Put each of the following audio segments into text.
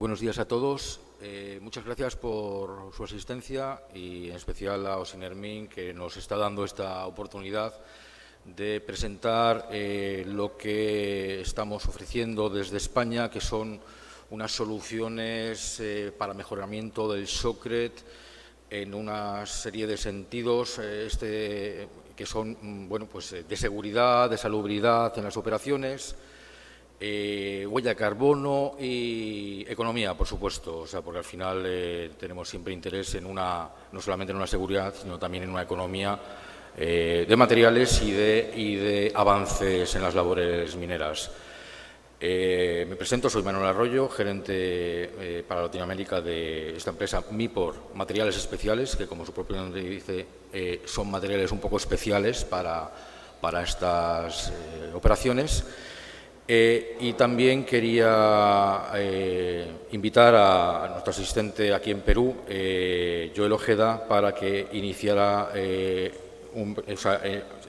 Buenos días a todos. Muchas gracias por su asistencia y en especial a Osin Hermín, que nos está dando esta oportunidad de presentar lo que estamos ofreciendo desde España, que son unas soluciones para mejoramiento del Shotcred en una serie de sentidos que son de seguridad, de salubridad en las operaciones, huella de carbono y economía, por supuesto, porque al final tenemos siempre interés en no solamente en una seguridad, sino también en una economía de materiales y de avances en las labores mineras. Me presento, soy Manuel Arroyo, gerente para Latinoamérica de esta empresa MIPOR Materiales Especiales, que como su propio nombre dice, son materiales un poco especiales para estas operaciones. Y también quería invitar a nuestro asistente aquí en Perú, Joel Ojeda, para que iniciara,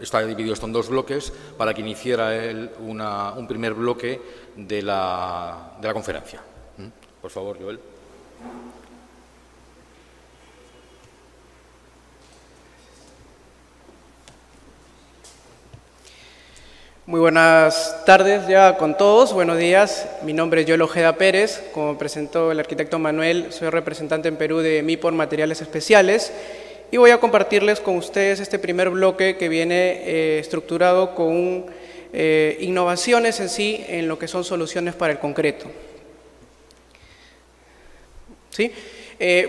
está dividido esto en dos bloques, para que iniciara él un primer bloque de la conferencia. Por favor, Joel. Muy buenas tardes ya con todos, buenos días. Mi nombre es Joel Ojeda Pérez, como presentó el arquitecto Manuel, soy representante en Perú de MIPOR Materiales Especiales y voy a compartirles con ustedes este primer bloque que viene estructurado con innovaciones en sí en lo que son soluciones para el concreto. ¿Sí?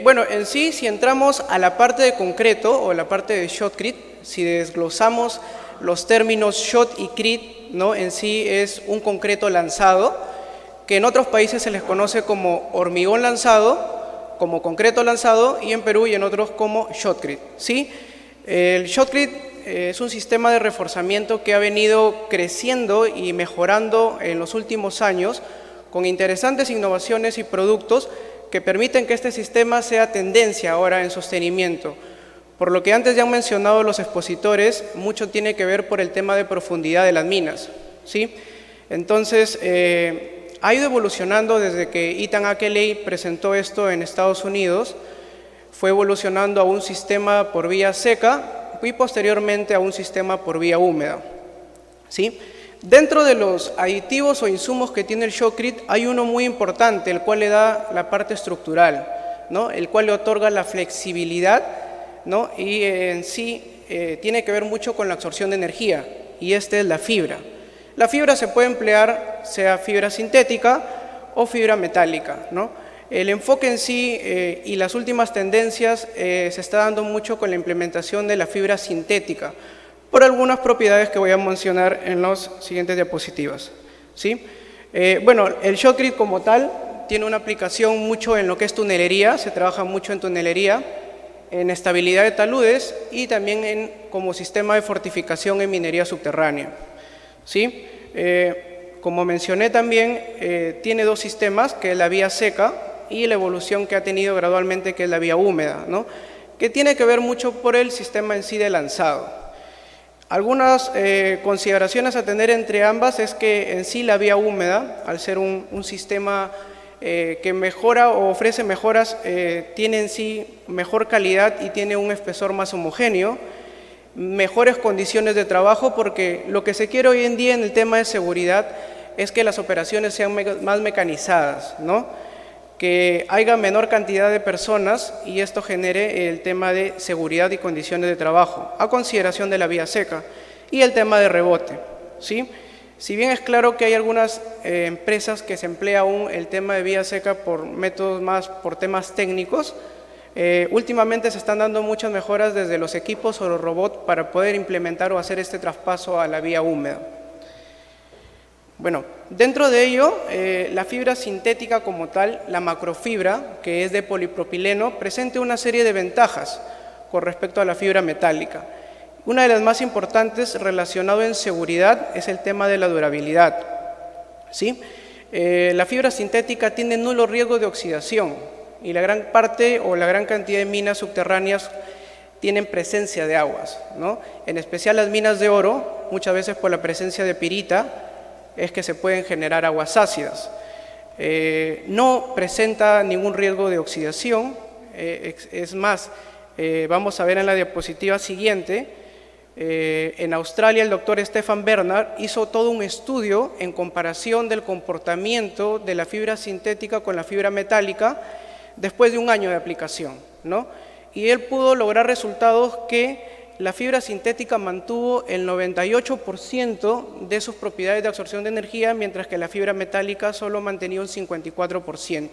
Bueno, en sí, si entramos a la parte de concreto o la parte de Shotcred, si desglosamos los términos shot y cred, ¿no? En sí es un concreto lanzado, que en otros países se les conoce como hormigón lanzado, como concreto lanzado, y en Perú y en otros como Shotcred, ¿sí? El Shotcred es un sistema de reforzamiento que ha venido creciendo y mejorando en los últimos años, con interesantes innovaciones y productos que permiten que este sistema sea tendencia ahora en sostenimiento. Por lo que antes ya han mencionado los expositores, mucho tiene que ver por el tema de profundidad de las minas, ¿sí? Entonces, ha ido evolucionando desde que Ethan Akeley presentó esto en Estados Unidos, fue evolucionando a un sistema por vía seca y posteriormente a un sistema por vía húmeda, ¿sí? Dentro de los aditivos o insumos que tiene el Shotcred hay uno muy importante, el cual le da la parte estructural, ¿no? El cual le otorga la flexibilidad, ¿no? Y en sí tiene que ver mucho con la absorción de energía, y esta es la fibra. La fibra se puede emplear, sea fibra sintética o fibra metálica, ¿no? El enfoque en sí y las últimas tendencias se está dando mucho con la implementación de la fibra sintética, por algunas propiedades que voy a mencionar en las siguientes diapositivas, ¿sí? Bueno, el Shotcred como tal tiene una aplicación mucho en lo que es tunelería, se trabaja mucho en tunelería, en estabilidad de taludes y también como sistema de fortificación en minería subterránea, ¿sí? Como mencioné también, tiene dos sistemas, que es la vía seca y la evolución que ha tenido gradualmente, que es la vía húmeda, ¿no? Que tiene que ver mucho por el sistema en sí de lanzado. Algunas consideraciones a tener entre ambas es que en sí la vía húmeda, al ser un sistema que mejora o ofrece mejoras, tiene en sí mejor calidad y tiene un espesor más homogéneo, mejores condiciones de trabajo, porque lo que se quiere hoy en día en el tema de seguridad es que las operaciones sean más mecanizadas, ¿no? Que haya menor cantidad de personas y esto genere el tema de seguridad y condiciones de trabajo, a consideración de la vía seca, y el tema de rebote, ¿sí? Si bien es claro que hay algunas empresas que se emplea aún el tema de vía seca por métodos más, por temas técnicos, últimamente se están dando muchas mejoras desde los equipos o los robots para poder implementar o hacer este traspaso a la vía húmeda. Bueno, dentro de ello, la fibra sintética como tal, la macrofibra, que es de polipropileno, presenta una serie de ventajas con respecto a la fibra metálica. Una de las más importantes relacionado en seguridad es el tema de la durabilidad, ¿sí? La fibra sintética tiene nulo riesgo de oxidación y la gran parte o la gran cantidad de minas subterráneas tienen presencia de aguas, ¿no? En especial las minas de oro, muchas veces por la presencia de pirita, es que se pueden generar aguas ácidas. no presenta ningún riesgo de oxidación, es más, vamos a ver en la diapositiva siguiente, en Australia el doctor Stefan Bernard hizo todo un estudio en comparación del comportamiento de la fibra sintética con la fibra metálica después de un año de aplicación, ¿no? Y él pudo lograr resultados que la fibra sintética mantuvo el 98% de sus propiedades de absorción de energía, mientras que la fibra metálica solo mantenía un 54%.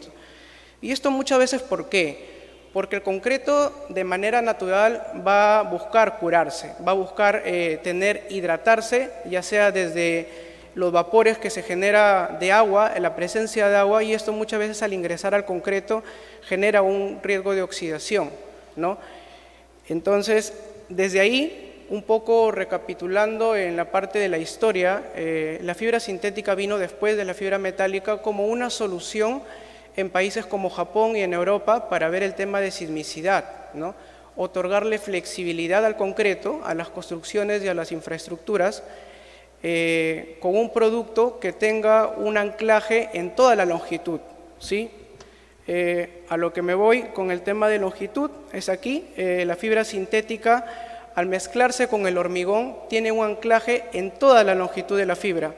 Y esto muchas veces, ¿por qué? Porque el concreto de manera natural va a buscar curarse, va a buscar hidratarse, ya sea desde los vapores que se genera de agua, en la presencia de agua, y esto muchas veces al ingresar al concreto genera un riesgo de oxidación, ¿no? Entonces, desde ahí, un poco recapitulando en la parte de la historia, la fibra sintética vino después de la fibra metálica como una solución en países como Japón y en Europa para ver el tema de sismicidad, ¿no? Otorgarle flexibilidad al concreto, a las construcciones y a las infraestructuras, con un producto que tenga un anclaje en toda la longitud, ¿sí? A lo que me voy con el tema de longitud es aquí, la fibra sintética al mezclarse con el hormigón tiene un anclaje en toda la longitud de la fibra,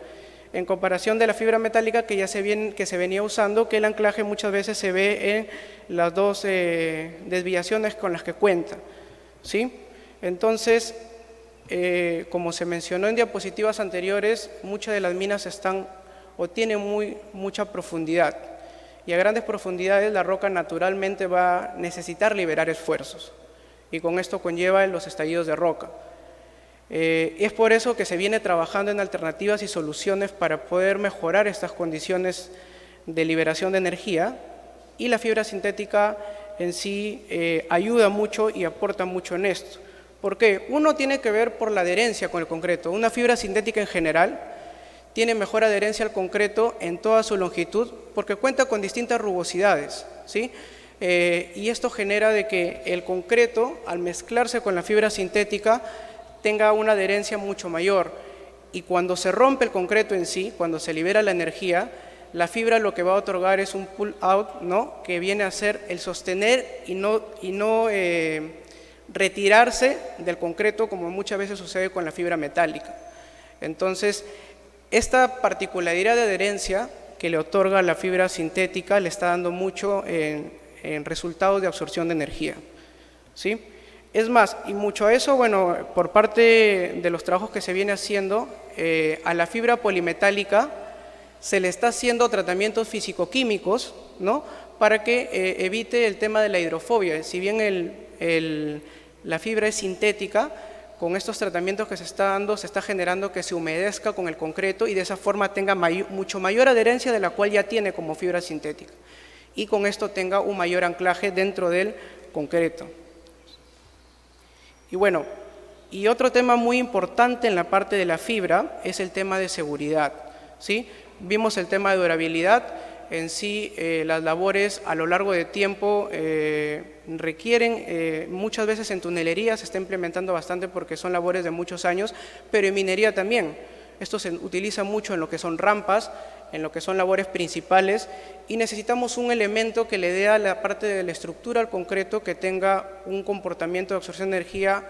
en comparación de la fibra metálica que se venía usando, que el anclaje muchas veces se ve en las dos desviaciones con las que cuenta, ¿sí? Entonces, como se mencionó en diapositivas anteriores, muchas de las minas están o tienen mucha profundidad, y a grandes profundidades la roca naturalmente va a necesitar liberar esfuerzos, y con esto conlleva los estallidos de roca. Es por eso que se viene trabajando en alternativas y soluciones para poder mejorar estas condiciones de liberación de energía, y la fibra sintética en sí ayuda mucho y aporta mucho en esto. ¿Por qué? Uno tiene que ver por la adherencia con el concreto. Una fibra sintética en general tiene mejor adherencia al concreto en toda su longitud porque cuenta con distintas rugosidades, ¿sí? Y esto genera de que el concreto, al mezclarse con la fibra sintética, tenga una adherencia mucho mayor. Y cuando se rompe el concreto en sí, cuando se libera la energía, la fibra lo que va a otorgar es un pull-out, ¿no? Que viene a ser el sostener y no retirarse del concreto, como muchas veces sucede con la fibra metálica. Entonces, esta particularidad de adherencia que le otorga la fibra sintética le está dando mucho en resultados de absorción de energía, ¿sí? Es más, y mucho a eso, bueno, por parte de los trabajos que se viene haciendo, a la fibra polimetálica se le está haciendo tratamientos físico-químicos, ¿no? Para que evite el tema de la hidrofobia. Si bien la fibra es sintética, con estos tratamientos que se está dando, se está generando que se humedezca con el concreto y de esa forma tenga mucho mayor adherencia de la cual ya tiene como fibra sintética. Y con esto tenga un mayor anclaje dentro del concreto. Y bueno, y otro tema muy importante en la parte de la fibra es el tema de seguridad, ¿sí? Vimos el tema de durabilidad. En sí, las labores a lo largo de tiempo requieren, muchas veces en tunelería se está implementando bastante porque son labores de muchos años, pero en minería también. Esto se utiliza mucho en lo que son rampas, en lo que son labores principales, y necesitamos un elemento que le dé a la parte de la estructura al concreto que tenga un comportamiento de absorción de energía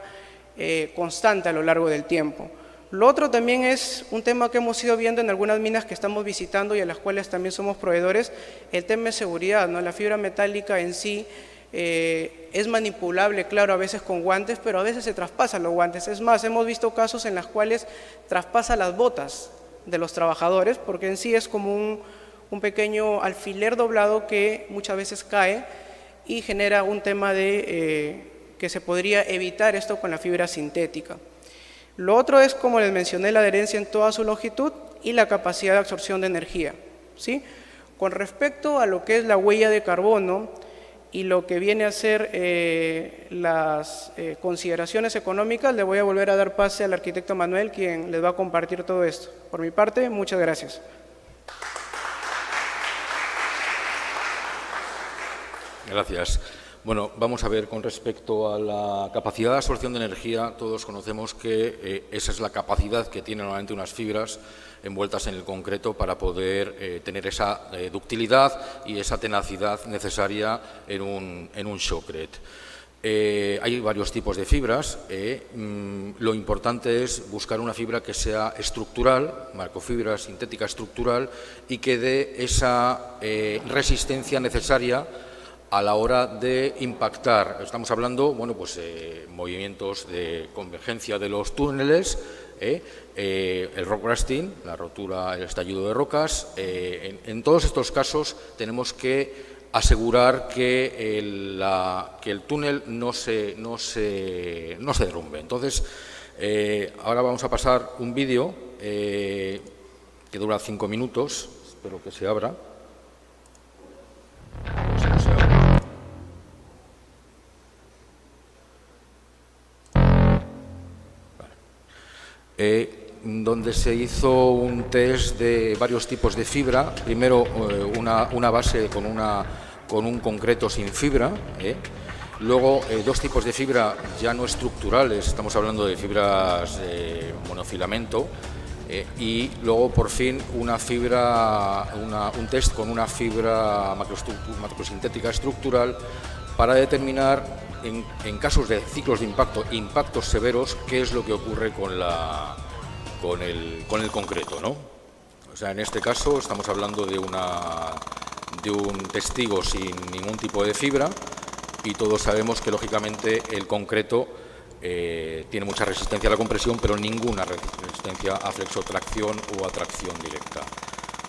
constante a lo largo del tiempo. Lo otro también es un tema que hemos ido viendo en algunas minas que estamos visitando y a las cuales también somos proveedores, el tema de seguridad, ¿no? La fibra metálica en sí es manipulable, claro, a veces con guantes, pero a veces se traspasan los guantes. Es más, hemos visto casos en los cuales traspasa las botas de los trabajadores, porque en sí es como un pequeño alfiler doblado que muchas veces cae y genera un tema de que se podría evitar esto con la fibra sintética. Lo otro es, como les mencioné, la adherencia en toda su longitud y la capacidad de absorción de energía, ¿sí? Con respecto a lo que es la huella de carbono y lo que viene a ser las consideraciones económicas, le voy a volver a dar pase al arquitecto Manuel, quien les va a compartir todo esto. Por mi parte, muchas gracias. Gracias. Bueno, vamos a ver, con respecto a la capacidad de absorción de energía, todos conocemos que esa es la capacidad que tienen normalmente unas fibras envueltas en el concreto para poder tener esa ductilidad y esa tenacidad necesaria en un shotcrete. Hay varios tipos de fibras. Lo importante es buscar una fibra que sea estructural, microfibra sintética estructural, y que dé esa resistencia necesaria a la hora de impactar. Estamos hablando, bueno, pues movimientos de convergencia de los túneles, el rock rusting, la rotura, el estallido de rocas. En todos estos casos tenemos que asegurar que el túnel no se derrumbe. Entonces, ahora vamos a pasar un vídeo que dura 5 minutos, espero que se abra. Donde se hizo un test de varios tipos de fibra. Primero una base con un concreto sin fibra, luego dos tipos de fibra ya no estructurales, estamos hablando de fibras monofilamento, y luego por fin un test con una fibra macrosintética estructural para determinar en casos de ciclos de impacto, impactos severos, qué es lo que ocurre con el concreto, ¿no? O sea, en este caso estamos hablando de un testigo sin ningún tipo de fibra, y todos sabemos que lógicamente el concreto tiene mucha resistencia a la compresión, pero ninguna resistencia a flexotracción o a tracción directa.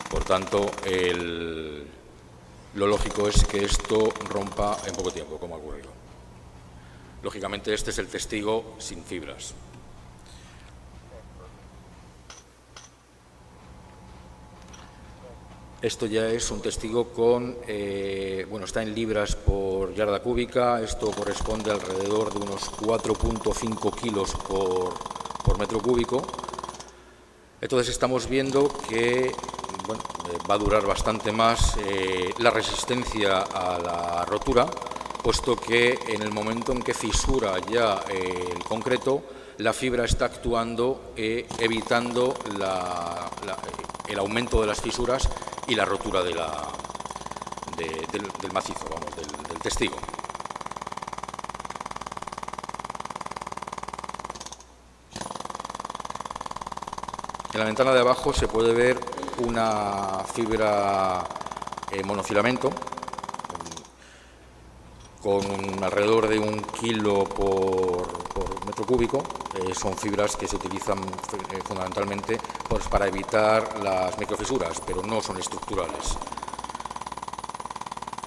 Por tanto, lo lógico es que esto rompa en poco tiempo, como ha ocurrido. Lógicamente, este es el testigo sin fibras. Esto ya es un testigo con, bueno, está en libras por yarda cúbica. Esto corresponde alrededor de unos 4.5 kilos por metro cúbico. Entonces estamos viendo que, bueno, va a durar bastante más la resistencia a la rotura, puesto que en el momento en que fisura ya el concreto, la fibra está actuando evitando el aumento de las fisuras y la rotura del macizo, vamos, del testigo. En la ventana de abajo se puede ver una fibra monofilamento con alrededor de 1 kilo por metro cúbico. Son fibras que se utilizan fundamentalmente pues, para evitar las microfisuras, pero no son estructurales.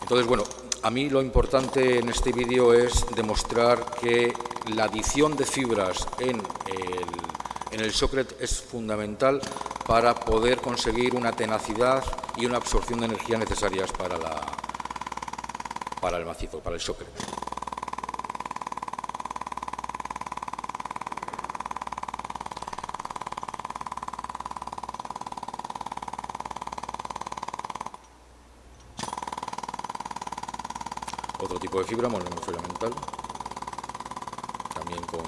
Entonces, bueno, a mí lo importante en este vídeo es demostrar que la adición de fibras en el shotcrete es fundamental para poder conseguir una tenacidad y una absorción de energía necesarias para el macizo, para el shotcrete. Otro tipo de fibra, monofilamental, también con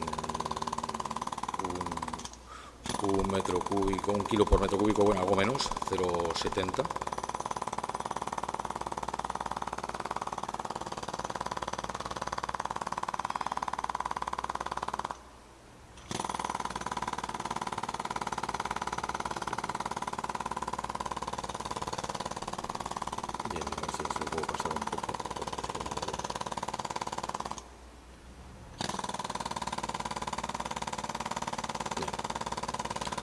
un metro cúbico, 1 kilo por metro cúbico, bueno, algo menos, 0,70. Bien, no sé si lo puedo pasar un poco.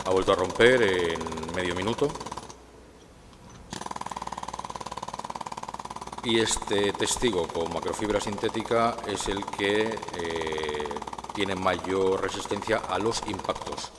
Ha vuelto a romper en medio minuto. Y este testigo con macrofibra sintética es el que tiene mayor resistencia a los impactos.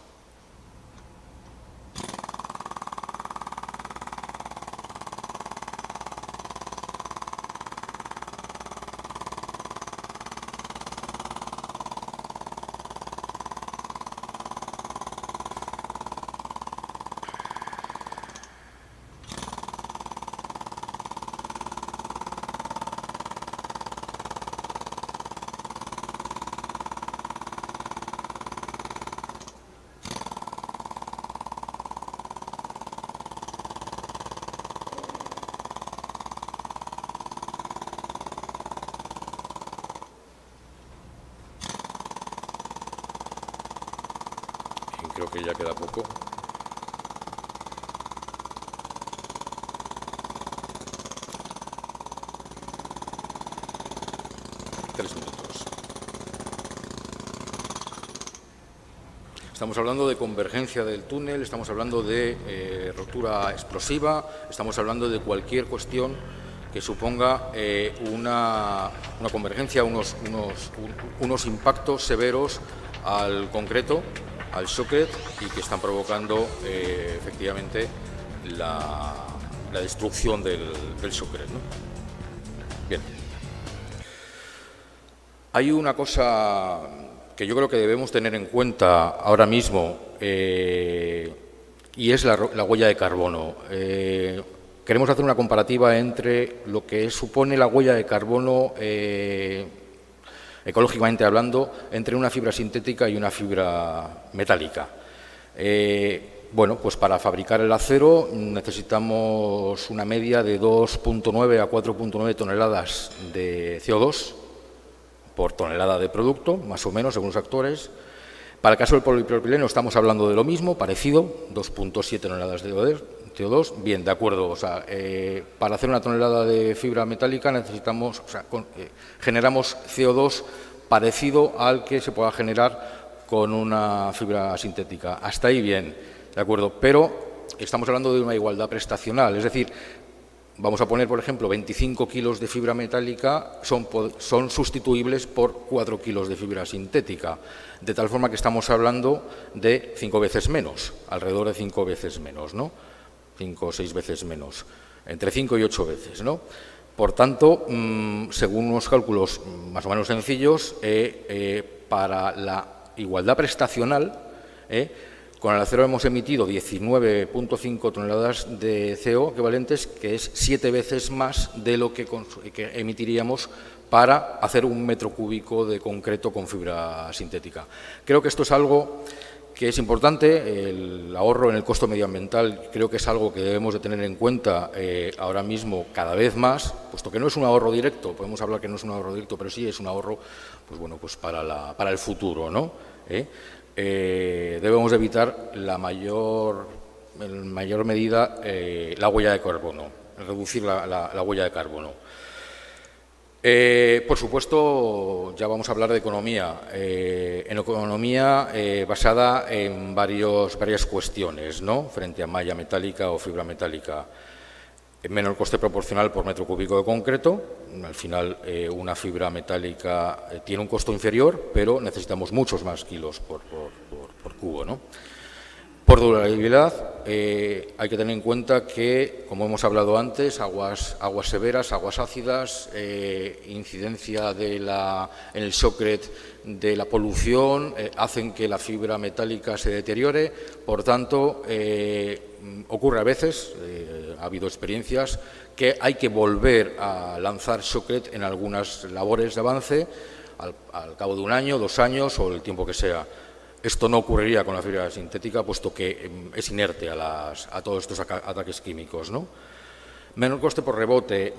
creo que ya queda poco. Estamos hablando de convergencia del túnel, estamos hablando de rotura explosiva, estamos hablando de cualquier cuestión que suponga una convergencia, unos impactos severos al concreto, al shotcrete, y que están provocando efectivamente la destrucción del shotcrete, ¿no? Bien. Hay una cosa que yo creo que debemos tener en cuenta ahora mismo, y es la huella de carbono. Queremos hacer una comparativa entre lo que supone la huella de carbono, ecológicamente hablando, entre una fibra sintética y una fibra metálica. Bueno, pues para fabricar el acero necesitamos una media de 2,9 a 4,9 toneladas de CO2 por tonelada de producto, más o menos, según los actores. Para el caso del polipropileno estamos hablando de lo mismo, parecido, 2,7 toneladas de CO2. Bien, de acuerdo, o sea, para hacer una tonelada de fibra metálica necesitamos, o sea, generamos CO2 parecido al que se pueda generar con una fibra sintética. Hasta ahí bien, de acuerdo, pero estamos hablando de una igualdad prestacional, es decir, vamos a poner, por ejemplo, 25 kilos de fibra metálica son sustituibles por 4 kilos de fibra sintética, de tal forma que estamos hablando de 5 veces menos, alrededor de 5 veces menos, ¿no? 5 o 6 veces menos, entre 5 y 8 veces, ¿no? Por tanto, según unos cálculos más o menos sencillos, para la igualdad prestacional, con el acero hemos emitido 19,5 toneladas de CO equivalentes, que es 7 veces más de lo que emitiríamos para hacer un metro cúbico de concreto con fibra sintética. Creo que esto es algo que es importante, el ahorro en el costo medioambiental creo que es algo que debemos de tener en cuenta ahora mismo cada vez más, puesto que no es un ahorro directo, podemos hablar que no es un ahorro directo, pero sí es un ahorro, pues bueno, pues para el futuro, ¿no? Debemos evitar en mayor medida la huella de carbono, reducir la huella de carbono. Por supuesto, ya vamos a hablar de economía. En economía basada en varias cuestiones, ¿no? Frente a malla metálica o fibra metálica. Menor coste proporcional por metro cúbico de concreto. Al final, una fibra metálica tiene un costo inferior, pero necesitamos muchos más kilos por cubo, ¿no? Por durabilidad, hay que tener en cuenta que, como hemos hablado antes, aguas severas, aguas ácidas, incidencia en el shotcrete de la polución, hacen que la fibra metálica se deteriore. Por tanto, ocurre a veces, ha habido experiencias, que hay que volver a lanzar shotcrete en algunas labores de avance al cabo de 1 año, 2 años o el tiempo que sea. Esto no ocurriría con la fibra sintética, puesto que es inerte a todos estos ataques químicos, ¿no? Menor coste por rebote.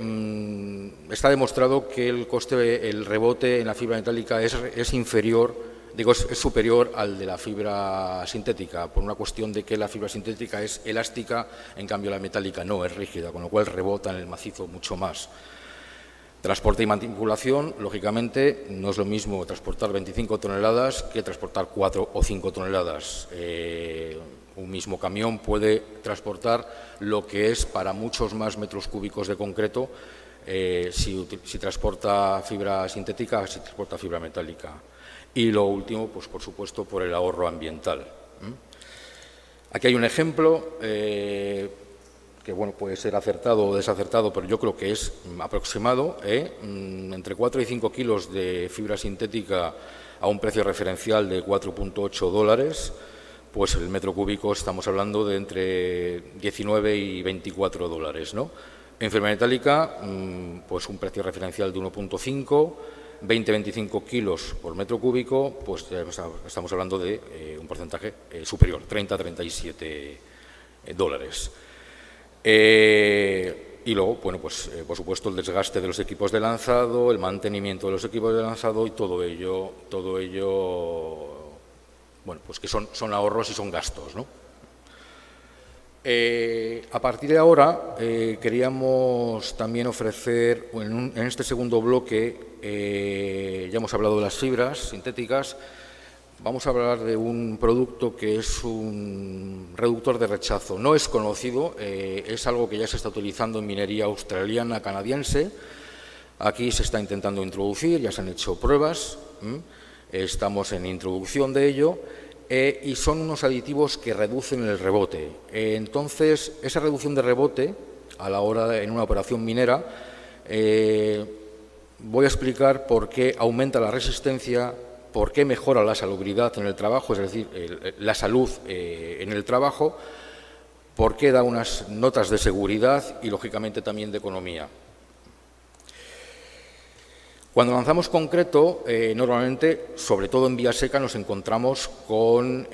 Está demostrado que el rebote en la fibra metálica es inferior, es superior al de la fibra sintética, por una cuestión de que la fibra sintética es elástica, en cambio la metálica no, es rígida, con lo cual rebota en el macizo mucho más. Transporte y manipulación, lógicamente, no es lo mismo transportar 25 toneladas que transportar 4 o 5 toneladas. Un mismo camión puede transportar lo que es para muchos más metros cúbicos de concreto si transporta fibra sintética, si transporta fibra metálica. Y lo último, pues por supuesto, por el ahorro ambiental. Aquí hay un ejemplo que bueno, puede ser acertado o desacertado, pero yo creo que es aproximado, entre 4 y 5 kilos de fibra sintética a un precio referencial de $4.8, pues el metro cúbico estamos hablando de entre 19 y $24, ¿no? En fibra metálica, pues un precio referencial de 1.5, 20-25 kilos por metro cúbico, pues estamos hablando de un porcentaje superior, 30-37 dólares. Y luego, bueno, pues por supuesto el desgaste de los equipos de lanzado, el mantenimiento de los equipos de lanzado y todo ello bueno, pues que son ahorros y son gastos, ¿no? A partir de ahora queríamos también ofrecer, en este segundo bloque, ya hemos hablado de las fibras sintéticas, vamos a hablar de un producto que es un reductor de rechazo. No es conocido, es algo que ya se está utilizando en minería australiana, canadiense. Aquí se está intentando introducir, ya se han hecho pruebas, estamos en introducción de ello. Y son unos aditivos que reducen el rebote. Entonces, esa reducción de rebote, a la hora en una operación minera, voy a explicar por qué aumenta la resistencia, por qué mejora la salubridad en el trabajo, es decir, la salud en el trabajo, por qué da unas notas de seguridad y, lógicamente, también de economía. Cuando lanzamos concreto, normalmente, sobre todo en vía seca, nos encontramos con,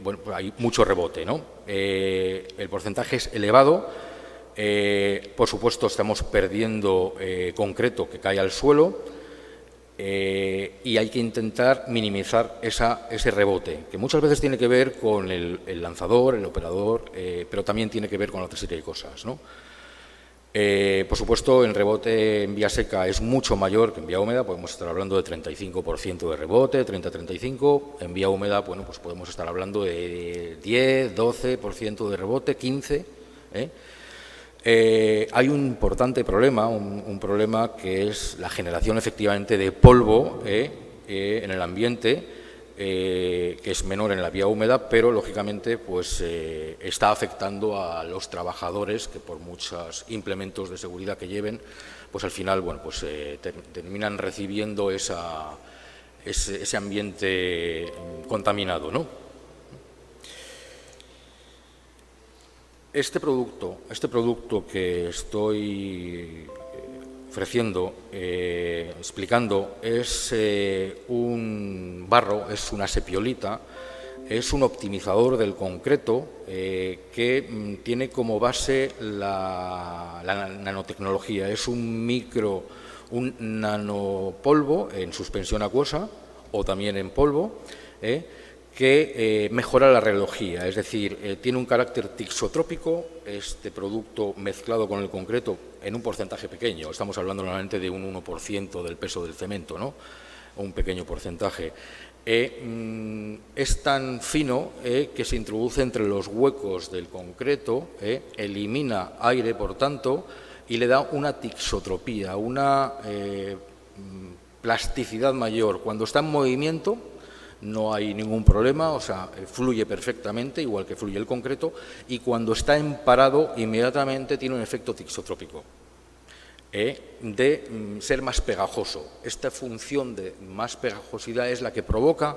bueno, hay mucho rebote, ¿no? El porcentaje es elevado, por supuesto estamos perdiendo concreto que cae al suelo y hay que intentar minimizar ese rebote, que muchas veces tiene que ver con el lanzador, el operador, pero también tiene que ver con otra serie de cosas, ¿no? Por supuesto, el rebote en vía seca es mucho mayor que en vía húmeda, podemos estar hablando de 35% de rebote, 30-35%, en vía húmeda, bueno, pues podemos estar hablando de 10-12% de rebote, 15%. Hay un importante problema, un problema que es la generación efectivamente de polvo en el ambiente, que es menor en la vía húmeda, pero lógicamente pues está afectando a los trabajadores que por muchos implementos de seguridad que lleven, pues al final bueno, pues terminan recibiendo ese ambiente contaminado, ¿no? Este producto que estoy ofreciendo, explicando, es un barro, es una sepiolita, es un optimizador del concreto que tiene como base la nanotecnología. Es un nanopolvo en suspensión acuosa o también en polvo, que mejora la rheología, es decir, tiene un carácter tixotrópico. Este producto mezclado con el concreto en un porcentaje pequeño, estamos hablando normalmente de un 1% del peso del cemento, ¿no? Un pequeño porcentaje. Es tan fino que se introduce entre los huecos del concreto, elimina aire, por tanto, y le da una tixotropía, una plasticidad mayor. Cuando está en movimiento no hay ningún problema, o sea, fluye perfectamente, igual que fluye el concreto, y cuando está en parado, inmediatamente tiene un efecto tixotrópico, de ser más pegajoso. Esta función de más pegajosidad es la que provoca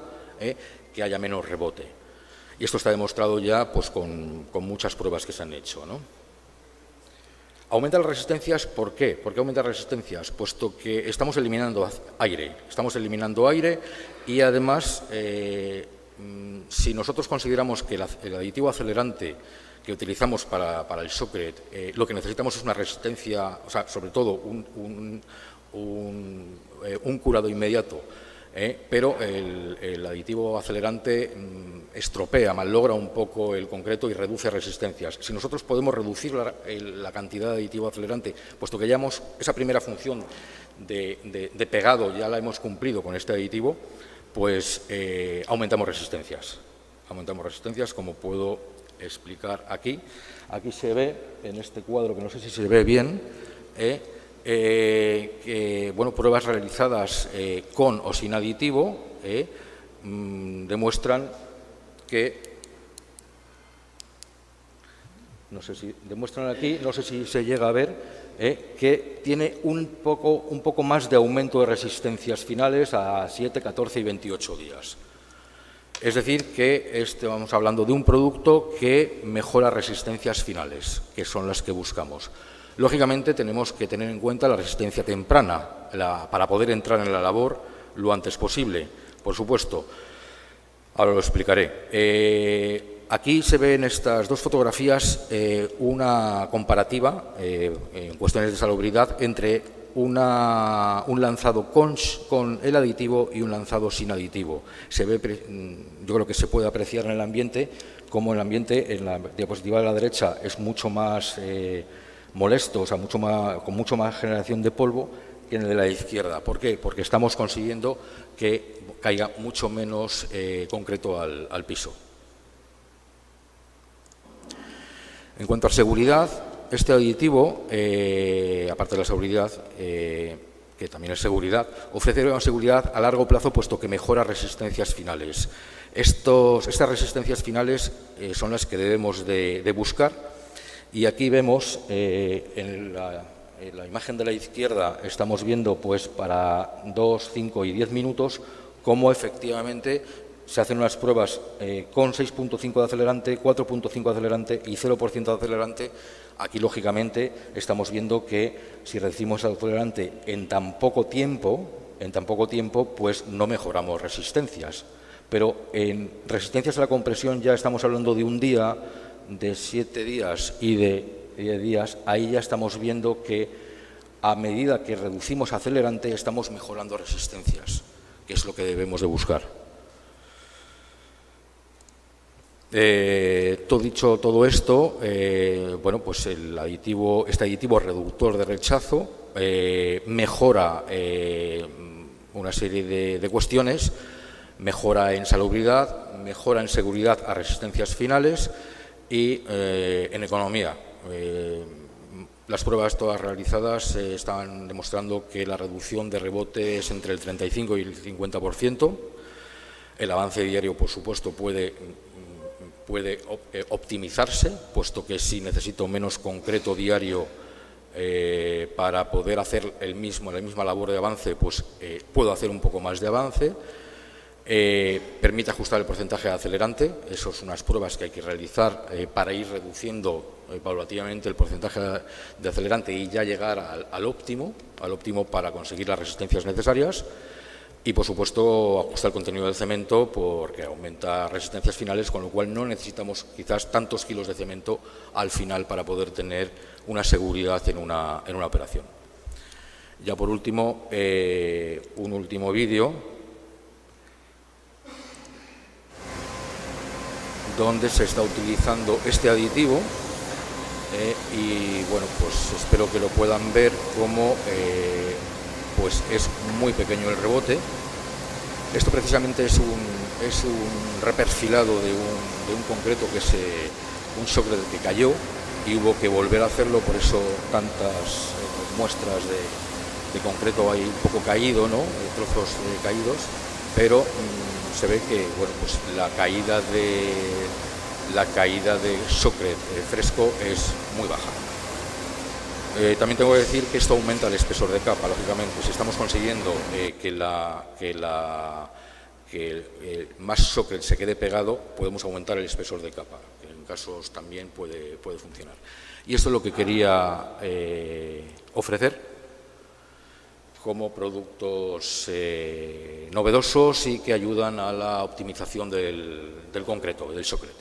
que haya menos rebote. Y esto está demostrado ya pues, con muchas pruebas que se han hecho, ¿no? ¿Aumenta las resistencias? ¿Por qué? ¿Por qué aumenta las resistencias? Puesto que estamos eliminando aire y además, si nosotros consideramos que el aditivo acelerante que utilizamos para el Shotcrete, lo que necesitamos es una resistencia, o sea, sobre todo un curado inmediato, pero el aditivo acelerante estropea, malogra un poco el concreto y reduce resistencias. Si nosotros podemos reducir la cantidad de aditivo acelerante, puesto que ya esa primera función de pegado ya la hemos cumplido con este aditivo, pues aumentamos resistencias. Aumentamos resistencias, como puedo explicar aquí. Aquí se ve, en este cuadro, que no sé si se ve bien, bueno, pruebas realizadas con o sin aditivo demuestran que, no sé si demuestran aquí, no sé si se llega a ver, que tiene un poco más de aumento de resistencias finales a 7, 14 y 28 días. Es decir, que vamos hablando de un producto que mejora resistencias finales, que son las que buscamos. Lógicamente, tenemos que tener en cuenta la resistencia temprana para poder entrar en la labor lo antes posible, por supuesto. Ahora lo explicaré. Aquí se ve en estas dos fotografías una comparativa en cuestiones de salubridad entre un lanzado con el aditivo y un lanzado sin aditivo. Yo creo que se puede apreciar en el ambiente como el ambiente en la diapositiva de la derecha es mucho más molesto, o sea, con mucho más generación de polvo que en el de la izquierda. ¿Por qué? Porque estamos consiguiendo que caiga mucho menos concreto al piso. En cuanto a seguridad, este aditivo, aparte de la seguridad, que también es seguridad, ofrece una seguridad a largo plazo, puesto que mejora resistencias finales. Estas resistencias finales son las que debemos de buscar, y aquí vemos en la imagen de la izquierda estamos viendo pues para 2, 5 y 10 minutos cómo efectivamente se hacen unas pruebas con 6.5 de acelerante, 4.5 de acelerante y 0% de acelerante. Aquí, lógicamente, estamos viendo que si reducimos el acelerante en tan poco tiempo, pues no mejoramos resistencias. Pero en resistencias a la compresión ya estamos hablando de un día, de 7 días y de 10 días. Ahí ya estamos viendo que a medida que reducimos acelerante estamos mejorando resistencias, que es lo que debemos de buscar. Dicho todo esto, bueno, pues este aditivo reductor de rechazo mejora una serie de cuestiones, mejora en salubridad, mejora en seguridad a resistencias finales y en economía. Las pruebas todas realizadas están demostrando que la reducción de rebote es entre el 35 y el 50%. El avance diario, por supuesto, puede optimizarse, puesto que si necesito menos concreto diario para poder hacer la misma labor de avance, pues puedo hacer un poco más de avance. Permite ajustar el porcentaje de acelerante. Eso son unas pruebas que hay que realizar para ir reduciendo paulatinamente el porcentaje de acelerante y ya llegar al óptimo para conseguir las resistencias necesarias. Y, por supuesto, ajusta el contenido del cemento porque aumenta resistencias finales, con lo cual no necesitamos quizás tantos kilos de cemento al final para poder tener una seguridad en una operación. Ya por último, un último vídeo donde se está utilizando este aditivo y, bueno, pues espero que lo puedan ver como pues es muy pequeño el rebote. Esto precisamente es un reperfilado de un concreto que es un Shocred que cayó y hubo que volver a hacerlo, por eso tantas muestras de concreto hay un poco caído, ¿no? Trozos caídos, pero se ve que, bueno, pues la caída de Shocred fresco es muy baja. También tengo que decir que esto aumenta el espesor de capa. Lógicamente, si estamos consiguiendo que más Shocred se quede pegado, podemos aumentar el espesor de capa, que en casos también puede funcionar. Y esto es lo que quería ofrecer como productos novedosos y que ayudan a la optimización del concreto, del Shocred.